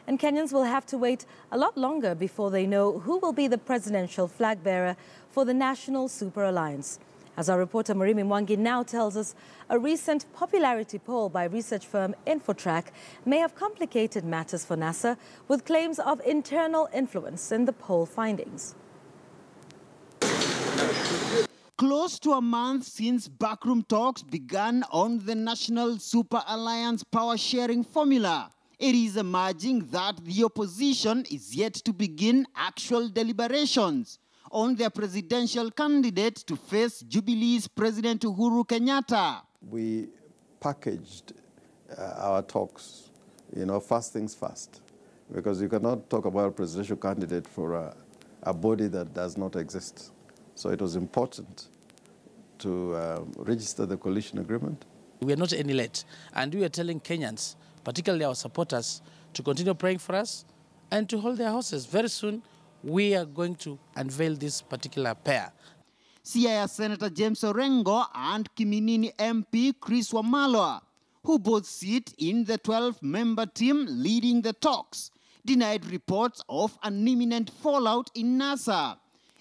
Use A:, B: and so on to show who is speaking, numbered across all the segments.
A: and Kenyans will have to wait a lot longer before they know who will be the presidential flag bearer for the National Super Alliance. As our reporter Murimi Mwangi now tells us, a recent popularity poll by research firm INFOTRAK may have complicated matters for NASA, with claims of internal influence in the poll findings.
B: Close to a month since backroom talks began on the National Super Alliance power-sharing formula, it is emerging that the opposition is yet to begin actual deliberations on their presidential candidate to face Jubilee's President Uhuru Kenyatta.
C: We packaged our talks, first things first, because you cannot talk about a presidential candidate for a body that does not exist. So it was important to register the coalition agreement.
D: We are not any late, and we are telling Kenyans, particularly our supporters, to continue praying for us and to hold their horses. Very soon, we are going to unveil this particular pair.
B: Siaya Senator James Orengo and Kiminini MP Chris Wamalwa, who both sit in the 12-member team leading the talks, denied reports of an imminent fallout in NASA,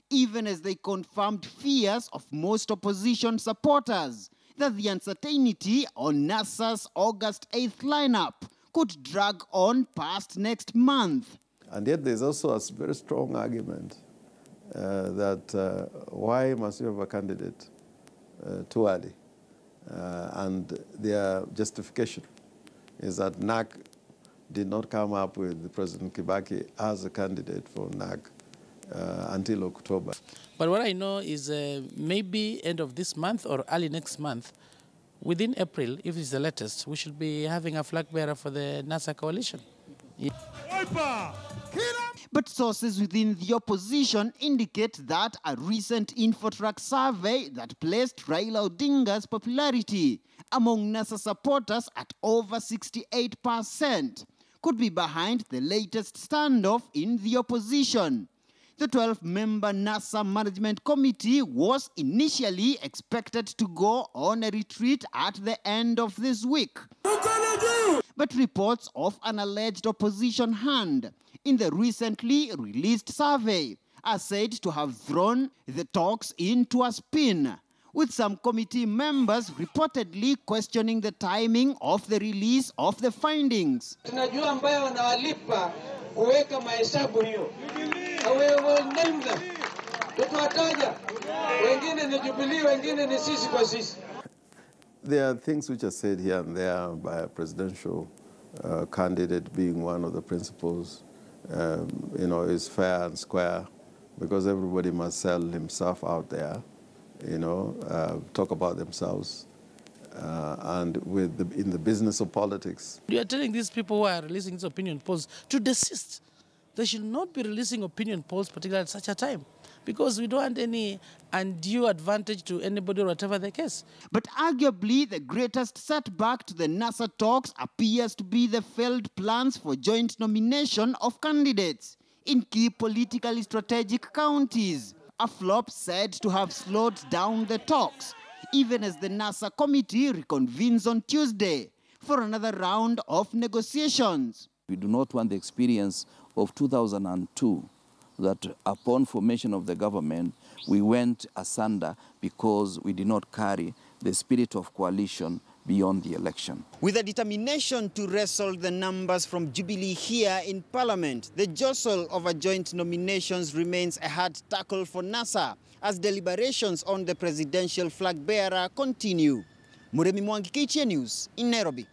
B: even as they confirmed fears of most opposition supporters that the uncertainty on NASA's August 8th lineup could drag on past next month.
C: And yet there's also a very strong argument that why must you have a candidate too early? And their justification is that NAC did not come up with President Kibaki as a candidate for NAC until October.
D: But what I know is maybe end of this month or early next month, within April, if it's the latest, we should be having a flag bearer for the NASA coalition. Yeah.
B: But sources within the opposition indicate that a recent INFOTRAK survey that placed Raila Odinga's popularity among NASA supporters at over 68% could be behind the latest standoff in the opposition. The 12-member NASA Management Committee was initially expected to go on a retreat at the end of this week. But reports of an alleged opposition hand in the recently released survey are said to have thrown the talks into a spin, with some committee members reportedly questioning the timing of the release of the findings.
C: There are things which are said here and there by a presidential candidate being one of the principles, is fair and square, because everybody must sell himself out there, talk about themselves, and in the business of politics.
D: You are telling these people who are releasing these opinion polls to desist. They should not be releasing opinion polls, particularly at such a time, because we don't want any undue advantage to anybody or whatever the case.
B: But arguably, the greatest setback to the NASA talks appears to be the failed plans for joint nomination of candidates in key politically strategic counties, a flop said to have slowed down the talks, even as the NASA committee reconvenes on Tuesday for another round of negotiations.
E: We do not want the experience of 2002, that upon formation of the government, we went asunder because we did not carry the spirit of coalition beyond the election.
B: With a determination to wrestle the numbers from Jubilee here in Parliament, the jostle over joint nominations remains a hard tackle for NASA as deliberations on the presidential flag bearer continue. Murimi Mwangi, KTN News in Nairobi.